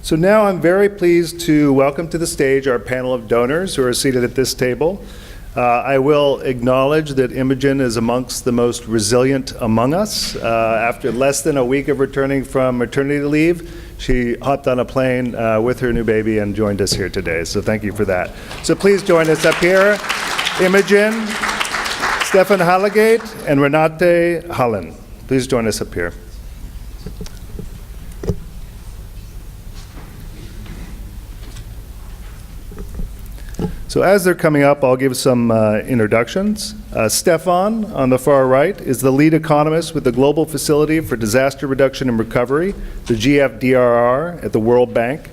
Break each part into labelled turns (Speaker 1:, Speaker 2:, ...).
Speaker 1: So now I'm very pleased to welcome to the stage our panel of donors who are seated at this table. I will acknowledge that Imogen is amongst the most resilient among us. After less than a week of returning from maternity leave, she hopped on a plane with her new baby and joined us here today. So thank you for that. So please join us up here. Imogen, Stefan Hallegate, and Renate Hallen. Please join us up here. So as they're coming up, I'll give some introductions. Stefan, on the far right, is the lead economist with the Global Facility for Disaster Reduction and Recovery, the GFDRR, at the World Bank.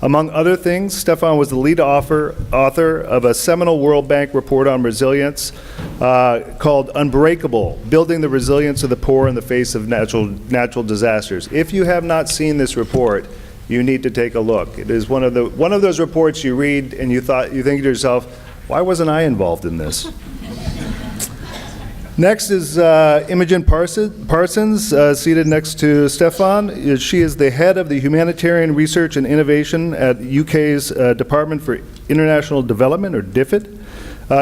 Speaker 1: Among other things, Stefan was the lead author of a seminal World Bank report on resilience called Unbreakable, Building the Resilience of the Poor in the Face of Natural Disasters. If you have not seen this report, you need to take a look. It is one of those reports you read and you think to yourself, why wasn't I involved in this? Next is Imogen Parsons, seated next to Stefan. She is the head of the Humanitarian Research and Innovation at UK's Department for International Development, or DFID.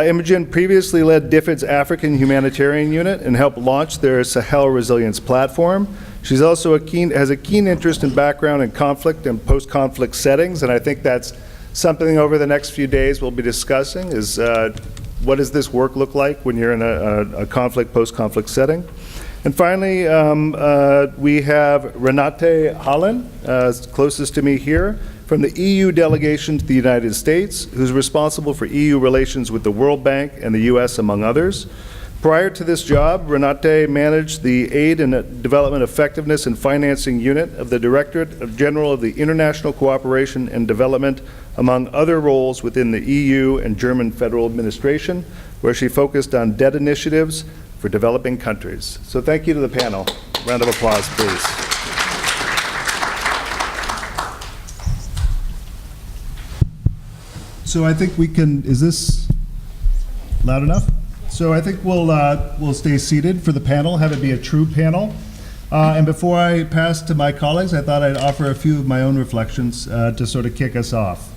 Speaker 1: Imogen previously led DFID's African Humanitarian Unit and helped launch their Sahel Resilience Platform. She's also has a keen interest and background in conflict and post-conflict settings, and I think that's something over the next few days we'll be discussing, is what does this work look like when you're in a conflict, post-conflict setting. And finally, we have Renate Hallen, closest to me here, from the EU delegation to the United States, who's responsible for EU relations with the World Bank and the US, among others. Prior to this job, Renate managed the Aid and Development Effectiveness and Financing Unit of the Directorate General of the International Cooperation and Development, among other roles within the EU and German federal administration, where she focused on debt initiatives for developing countries. So thank you to the panel. Round of applause, please. So I think we can, is this loud enough? So I think we'll stay seated for the panel, have it be a true panel. And before I pass to my colleagues, I thought I'd offer a few of my own reflections to sort of kick us off.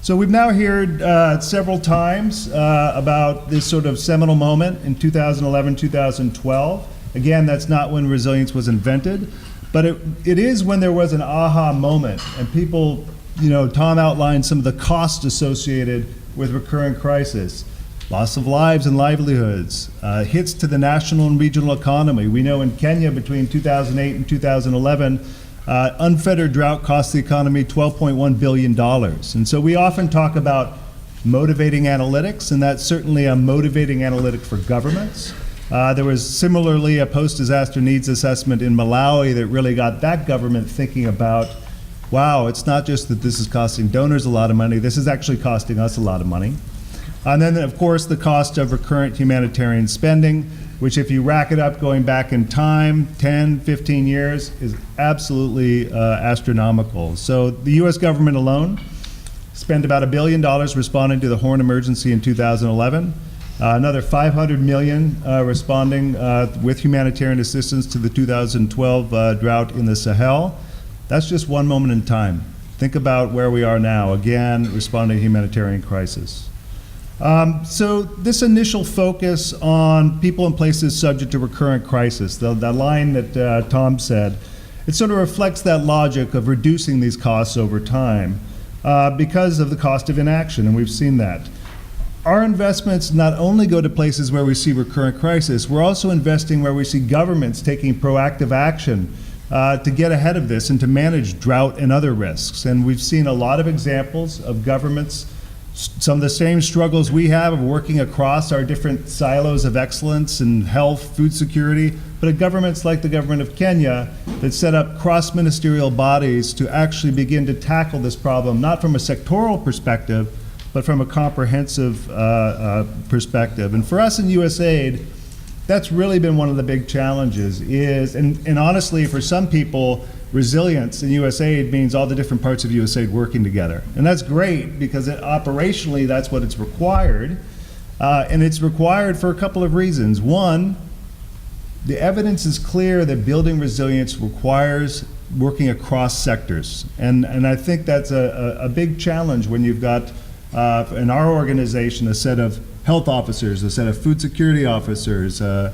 Speaker 1: So we've now heard several times about this sort of seminal moment in 2011, 2012. Again, that's not when resilience was invented, but it is when there was an aha moment, and people, Tom outlined some of the costs associated with recurring crisis. Loss of lives and livelihoods, hits to the national and regional economy. We know in Kenya between 2008 and 2011, unfettered drought cost the economy $12.1 billion. And so we often talk about motivating analytics, and that's certainly a motivating analytic for governments. There was similarly a post-disaster needs assessment in Malawi that really got that government thinking about, wow, it's not just that this is costing donors a lot of money, this is actually costing us a lot of money. And then, of course, the cost of recurrent humanitarian spending, which if you rack it up going back in time, 10, 15 years, is absolutely astronomical. So the US government alone spent about $1 billion responding to the Horn emergency in 2011, another $500 million responding with humanitarian assistance to the 2012 drought in the Sahel. That's just one moment in time. Think about where we are now, again, responding to humanitarian crisis. So this initial focus on people and places subject to recurrent crisis, the line that Tom said, it sort of reflects that logic of reducing these costs over time because of the cost of inaction, and we've seen that. Our investments not only go to places where we see recurrent crisis, we're also investing where we see governments taking proactive action to get ahead of this and to manage drought and other risks. And we've seen a lot of examples of governments, some of the same struggles we have of working across our different silos of excellence in health, food security, but at governments like the government of Kenya that set up cross-ministerial bodies to actually begin to tackle this problem, not from a sectoral perspective, but from a comprehensive perspective. And for us in USAID, that's really been one of the big challenges and honestly, for some people, resilience in USAID means all the different parts of USAID working together. And that's great because operationally that's what it's required. And it's required for a couple of reasons. One, the evidence is clear that building resilience requires working across sectors. And I think that's a big challenge when you've got, in our organization, a set of health officers, a set of food security officers, a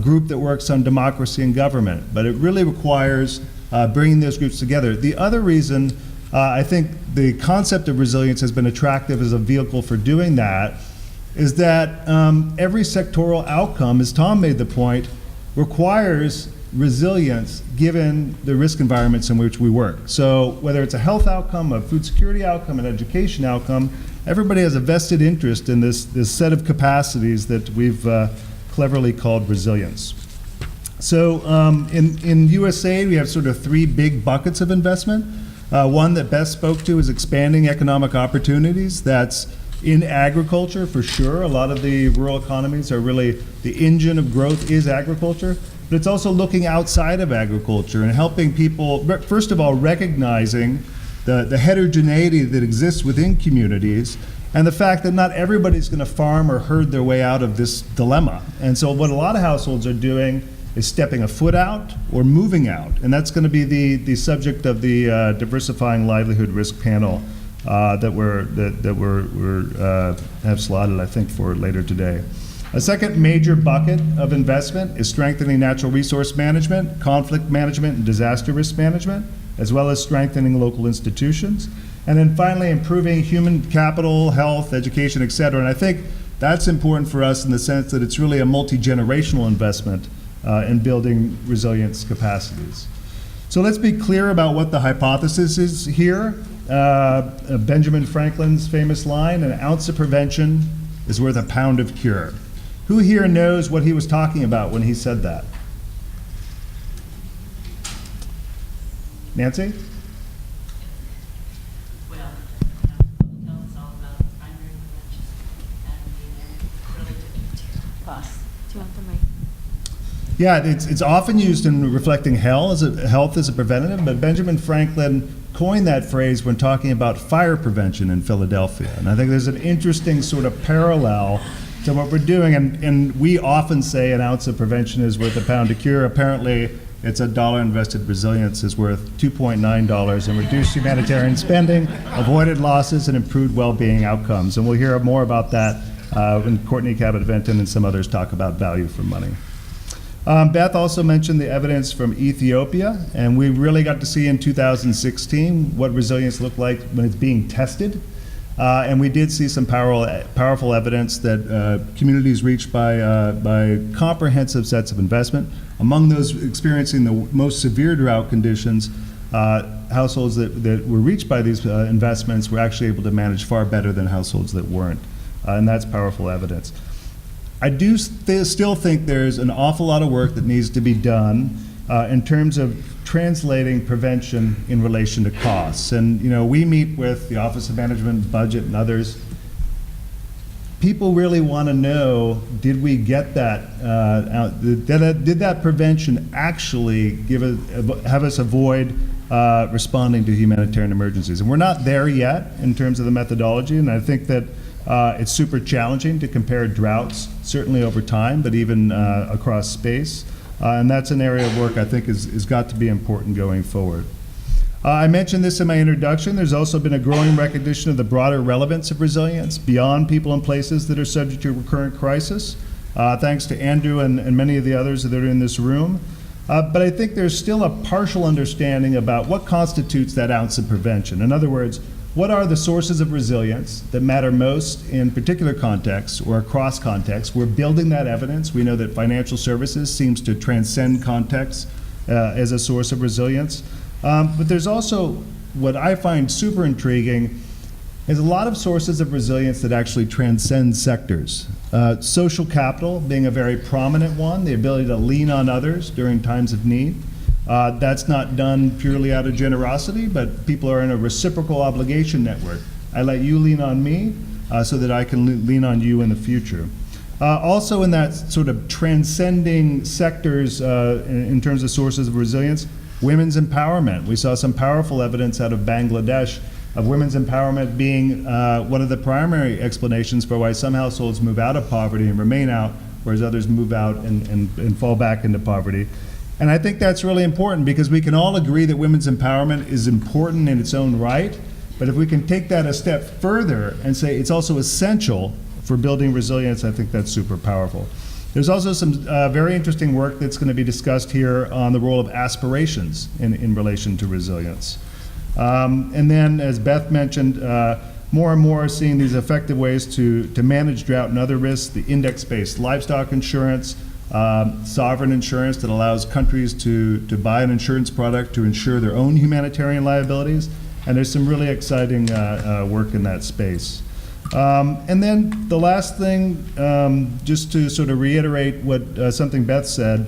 Speaker 1: group that works on democracy and government. But it really requires bringing those groups together. The other reason I think the concept of resilience has been attractive as a vehicle for doing that is that every sectoral outcome, as Tom made the point, requires resilience given the risk environments in which we work. So whether it's a health outcome, a food security outcome, an education outcome, everybody has a vested interest in this set of capacities that we've cleverly called resilience. So in USAID, we have sort of three big buckets of investment. One that Beth spoke to is expanding economic opportunities. That's in agriculture, for sure. A lot of the rural economies are really, the engine of growth is agriculture. But it's also looking outside of agriculture and helping people, first of all, recognizing the heterogeneity that exists within communities and the fact that not everybody's going to farm or herd their way out of this dilemma. And so what a lot of households are doing is stepping a foot out or moving out. And that's going to be the subject of the Diversifying Livelihood Risk Panel that we're have slotted, I think, for later today. A second major bucket of investment is strengthening natural resource management, conflict management, and disaster risk management, as well as strengthening local institutions. And then finally, improving human capital, health, education, et cetera. And I think that's important for us in the sense that it's really a multi-generational investment in building resilience capacities. So let's be clear about what the hypothesis is here. Benjamin Franklin's famous line, an ounce of prevention is worth a pound of cure. Who here knows what he was talking about when he said that? Nancy?
Speaker 2: Well, tell us all about primary prevention and relative to costs.
Speaker 3: Do you want the mic?
Speaker 1: Yeah, it's often used in reflecting health as a preventative, but Benjamin Franklin coined that phrase when talking about fire prevention in Philadelphia. And I think there's an interesting sort of parallel to what we're doing. And we often say an ounce of prevention is worth a pound of cure. Apparently, it's $1 invested resilience is worth $2.9 in reduced humanitarian spending, avoided losses, and improved well-being outcomes. And we'll hear more about that when Courtney Cabot-Venton and some others talk about value for money. Beth also mentioned the evidence from Ethiopia, and we really got to see in 2016 what resilience looked like when it's being tested. And we did see some powerful evidence that communities reached by comprehensive sets of investment. Among those experiencing the most severe drought conditions, households that were reached by these investments were actually able to manage far better than households that weren't. And that's powerful evidence. I do still think there's an awful lot of work that needs to be done in terms of translating prevention in relation to costs. And we meet with the Office of Management, Budget, and others. People really want to know, did we get that out? Did that prevention actually have us avoid responding to humanitarian emergencies? And we're not there yet in terms of the methodology, and I think that it's super challenging to compare droughts, certainly over time, but even across space. And that's an area of work I think is got to be important going forward. I mentioned this in my introduction. There's also been a growing recognition of the broader relevance of resilience beyond people and places that are subject to recurrent crisis, thanks to Andrew and many of the others that are in this room. But I think there's still a partial understanding about what constitutes that ounce of prevention. In other words, what are the sources of resilience that matter most in particular contexts or across contexts? We're building that evidence. We know that financial services seems to transcend context as a source of resilience. But there's also what I find super intriguing is a lot of sources of resilience that actually transcend sectors. Social capital being a very prominent one, the ability to lean on others during times of need. That's not done purely out of generosity, but people are in a reciprocal obligation network. I let you lean on me so that I can lean on you in the future. Also in that sort of transcending sectors in terms of sources of resilience, women's empowerment. We saw some powerful evidence out of Bangladesh of women's empowerment being one of the primary explanations for why some households move out of poverty and remain out, whereas others move out and fall back into poverty. And I think that's really important because we can all agree that women's empowerment is important in its own right, but if we can take that a step further and say it's also essential for building resilience, I think that's super powerful. There's also some very interesting work that's going to be discussed here on the role of aspirations in relation to resilience. And then, as Beth mentioned, more and more seeing these effective ways to manage drought and other risks, the index-based livestock insurance, sovereign insurance that allows countries to buy an insurance product to insure their own humanitarian liabilities. And there's some really exciting work in that space. And then the last thing, just to sort of reiterate what something Beth said,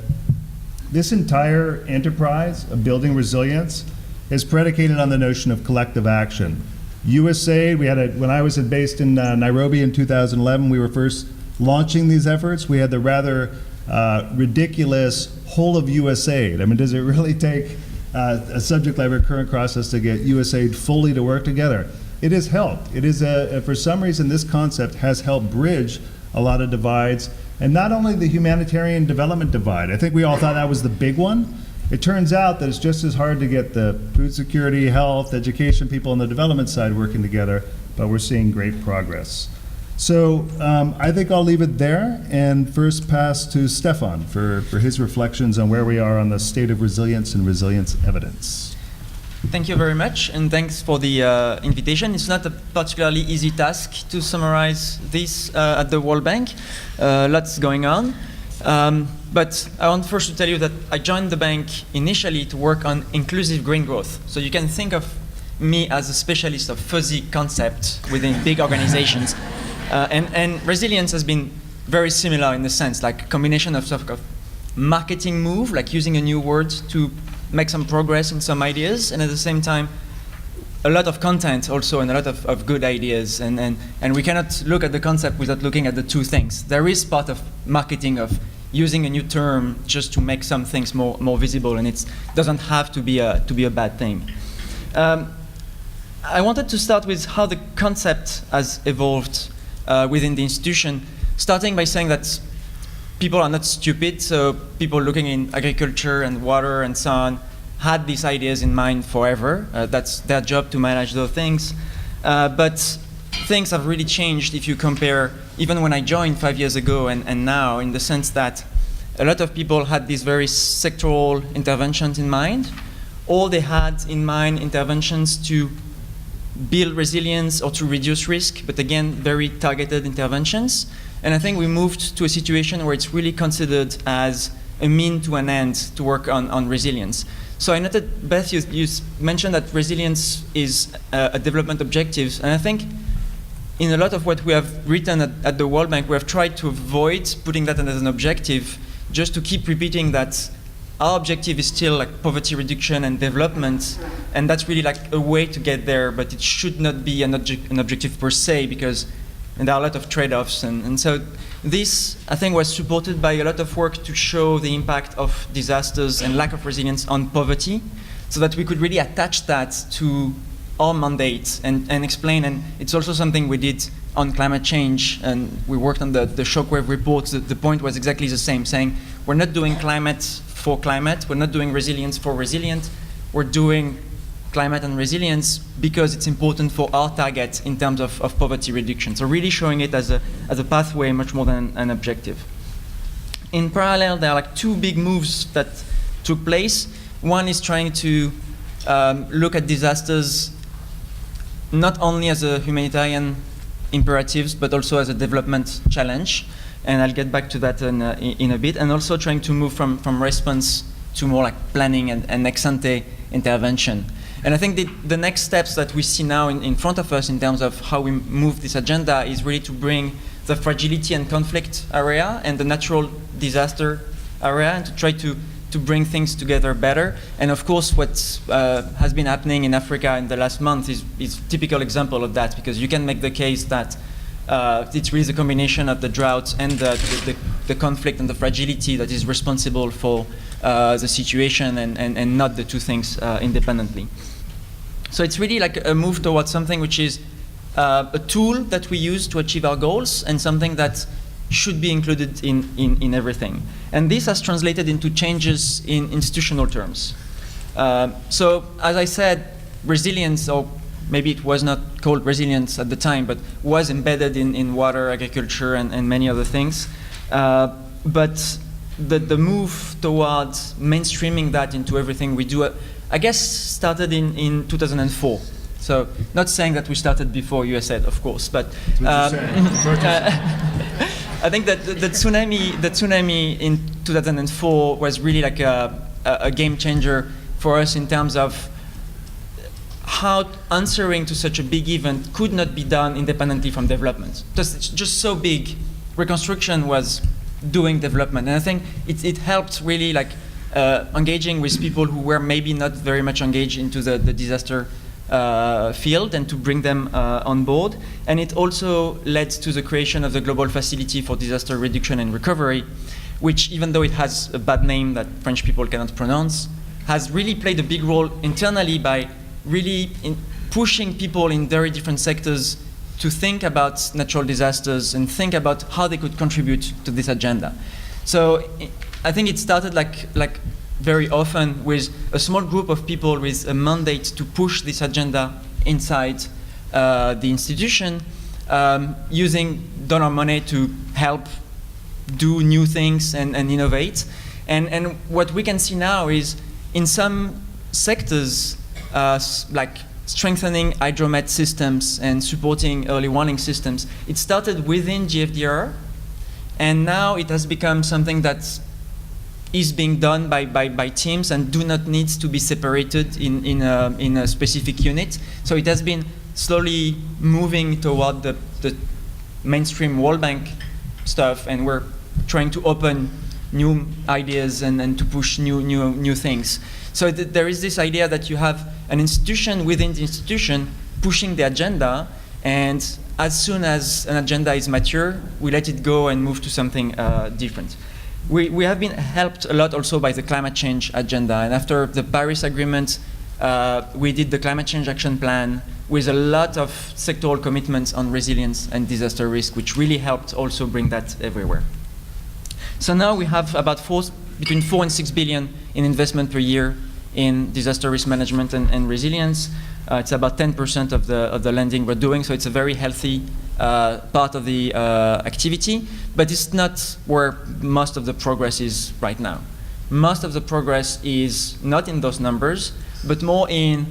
Speaker 1: this entire enterprise of building resilience is predicated on the notion of collective action. USAID, when I was based in Nairobi in 2011, we were first launching these efforts. We had the rather ridiculous whole of USAID. I mean, does it really take a subject like recurrent process to get USAID fully to work together? It has helped. It is, for some reason, this concept has helped bridge a lot of divides, and not only the humanitarian development divide. I think we all thought that was the big one. It turns out that it's just as hard to get the food security, health, education people on the development side working together, but we're seeing great progress. So I think I'll leave it there and first pass to Stefan for his reflections on where we are on the state of resilience and resilience evidence.
Speaker 3: Thank you very much, and thanks for the invitation. It's not a particularly easy task to summarize this at the World Bank. Lots going on. But I want first to tell you that I joined the bank initially to work on inclusive green growth. So you can think of me as a specialist of fuzzy concepts within big organizations. And resilience has been very similar in the sense, like a combination of sort of marketing move, like using a new word to make some progress in some ideas, and at the same time, a lot of content also and a lot of good ideas. And we cannot look at the concept without looking at the two things. There is part of marketing of using a new term just to make some things more visible, and it doesn't have to be a bad thing. I wanted to start with how the concept has evolved within the institution, starting by saying that people are not stupid, so people looking in agriculture and water and so on had these ideas in mind forever. That's their job to manage those things. But things have really changed if you compare even when I joined 5 years ago and now, in the sense that a lot of people had these very sectoral interventions in mind, or they had in mind interventions to build resilience or to reduce risk, but again, very targeted interventions. And I think we moved to a situation where it's really considered as a mean to an end to work on resilience. So I noted, Beth, you mentioned that resilience is a development objective, and I think in a lot of what we have written at the World Bank, we have tried to avoid putting that as an objective, just to keep repeating that our objective is still like poverty reduction and development, and that's really like a way to get there, but it should not be an objective per se, because there are a lot of trade-offs. And so this, I think, was supported by a lot of work to show the impact of disasters and lack of resilience on poverty, so that we could really attach that to our mandate and explain. And it's also something we did on climate change, and we worked on the shockwave reports. The point was exactly the same, saying we're not doing climate for climate, we're not doing resilience for resilient, we're doing climate and resilience because it's important for our target in terms of poverty reduction. So really showing it as a pathway much more than an objective. In parallel, there are like two big moves that took place. One is trying to look at disasters not only as a humanitarian imperatives, but also as a development challenge. And I'll get back to that in a bit. And also trying to move from response to more like planning and ex-ante intervention. And I think the next steps that we see now in front of us in terms of how we move this agenda is really to bring the fragility and conflict area and the natural disaster area, and to try to bring things together better. And of course, what has been happening in Africa in the last month is a typical example of that, because you can make the case that it's really the combination of the drought and the conflict and the fragility that is responsible for the situation, and not the two things independently. So it's really like a move towards something which is a tool that we use to achieve our goals, and something that should be included in everything. And this has translated into changes in institutional terms. So as I said, resilience, or maybe it was not called resilience at the time, but was embedded in water, agriculture, and many other things. But the move towards mainstreaming that into everything we do, I guess, started in 2004. So not saying that we started before USAID, of course, but I think that the tsunami in 2004 was really like a game changer for us in terms of how answering to such a big event could not be done independently from development. It's just so big. Reconstruction was doing development, and I think it helped really like engaging with people who were maybe not very much engaged into the disaster field, and to bring them on board. And it also led to the creation of the Global Facility for Disaster Reduction and Recovery, which, even though it has a bad name that French people cannot pronounce, has really played a big role internally by really pushing people in very different sectors to think about natural disasters and think about how they could contribute to this agenda. So I think it started like very often with a small group of people with a mandate to push this agenda inside the institution, using donor money to help do new things and innovate. And what we can see now is in some sectors, like strengthening hydromet systems and supporting early warning systems, it started within GFDR, and now it has become something that is being done by teams and do not need to be separated in a specific unit. So it has been slowly moving toward the mainstream World Bank stuff, and we're trying to open new ideas and to push new things. So there is this idea that you have an institution within the institution pushing the agenda, and as soon as an agenda is mature, we let it go and move to something different. We have been helped a lot also by the climate change agenda, and after the Paris Agreement, we did the Climate Change Action Plan with a lot of sectoral commitments on resilience and disaster risk, which really helped also bring that everywhere. So now we have about between 4 and 6 billion in investment per year in disaster risk management and resilience. It's about 10% of the lending we're doing, so it's a very healthy part of the activity, but it's not where most of the progress is right now. Most of the progress is not in those numbers, but more in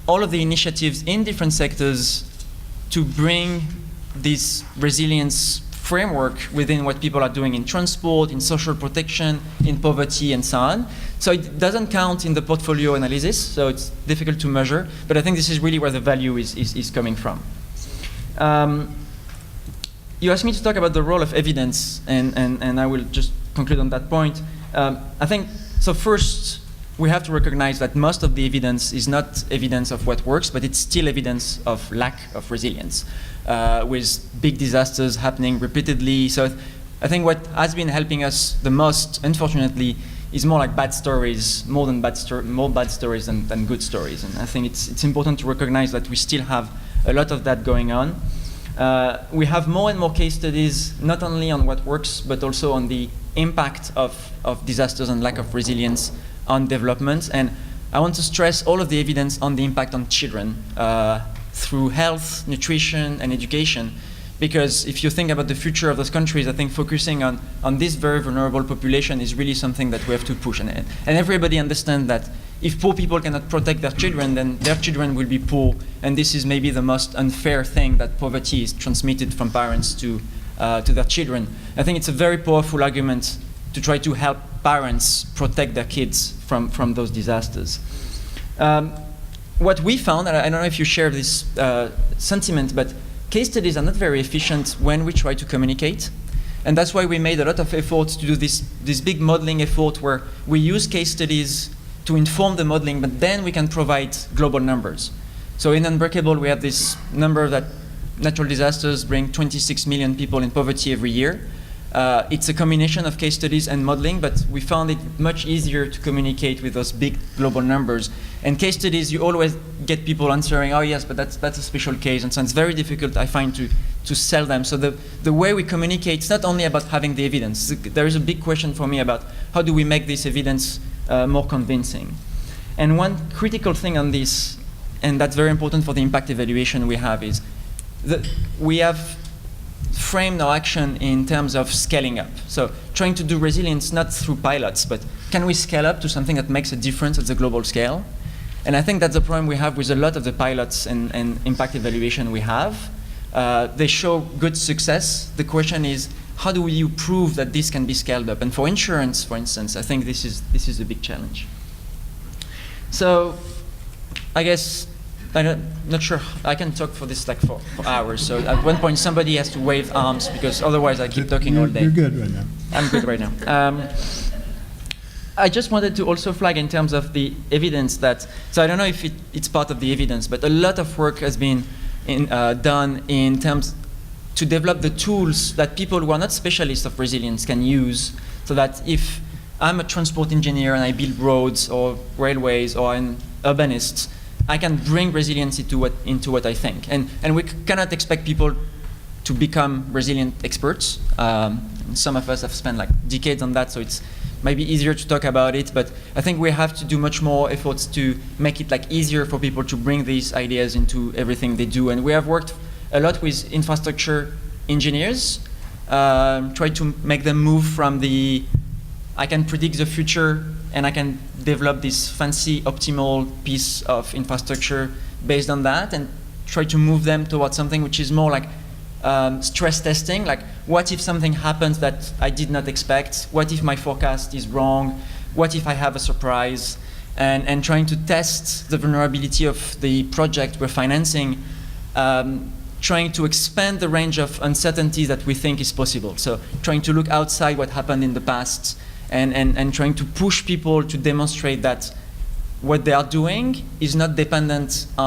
Speaker 3: all of the initiatives in different sectors to bring this resilience framework within what people are doing in transport, in social protection, in poverty, and so on. So it doesn't count in the portfolio analysis, so it's difficult to measure, but I think this is really where the value is coming from. You asked me to talk about the role of evidence, and I will just conclude on that point. I think, so first, we have to recognize that most of the evidence is not evidence of what works, but it's still evidence of lack of resilience, with big disasters happening repeatedly. So I think what has been helping us the most, unfortunately, is more like bad stories, more bad stories than good stories. And I think it's important to recognize that we still have a lot of that going on. We have more and more case studies, not only on what works, but also on the impact of disasters and lack of resilience on development. And I want to stress all of the evidence on the impact on children through health, nutrition, and education. Because if you think about the future of those countries, I think focusing on this very vulnerable population is really something that we have to push. And everybody understands that if poor people cannot protect their children, then their children will be poor. And this is maybe the most unfair thing, that poverty is transmitted from parents to their children. I think it's a very powerful argument to try to help parents protect their kids from those disasters. What we found, and I don't know if you share this sentiment, but case studies are not very efficient when we try to communicate. And that's why we made a lot of efforts to do this big modeling effort where we use case studies to inform the modeling, but then we can provide global numbers. So in Unbreakable, we have this number that natural disasters bring 26 million people in poverty every year. It's a combination of case studies and modeling, but we found it much easier to communicate with those big global numbers. And case studies, you always get people answering, oh yes, but that's a special case, and so it's very difficult, I find, to to sell them. So the way we communicate, it's not only about having the evidence. There is a big question for me about how do we make this evidence more convincing. And one critical thing on this, and that's very important for the impact evaluation we have, is that we have framed our action in terms of scaling up. So trying to do resilience not through pilots, but can we scale up to something that makes a difference at the global scale? And I think that's the problem we have with a lot of the pilots and impact evaluation we have. They show good success. The question is, how do you prove that this can be scaled up? And for insurance, for instance, I think this is a big challenge. So I guess, I'm not sure, I can talk for this like for hours. So at one point somebody has to wave arms because otherwise I keep talking all day.
Speaker 1: You're good right now.
Speaker 3: I'm good right now. I just wanted to also flag in terms of the evidence that, so I don't know if it's part of the evidence, but a lot of work has been done in terms to develop the tools that people who are not specialists of resilience can use, so that if I'm a transport engineer and I build roads or railways or an urbanist, I can bring resilience into what I think. And we cannot expect people to become resilient experts. Some of us have spent like decades on that, so it's maybe easier to talk about it, but I think we have to do much more efforts to make it like easier for people to bring these ideas into everything they do. And we have worked a lot with infrastructure engineers, try to make them move from the I can predict the future and I can develop this fancy optimal piece of infrastructure based on that, and try to move them towards something which is more like stress testing, like what if something happens that I did not expect? What if my forecast is wrong? What if I have a surprise? And trying to test the vulnerability of the project we're financing, trying to expand the range of uncertainties that we think is possible. So trying to look outside what happened in the past and trying to push people to demonstrate that what they are doing is not dependent on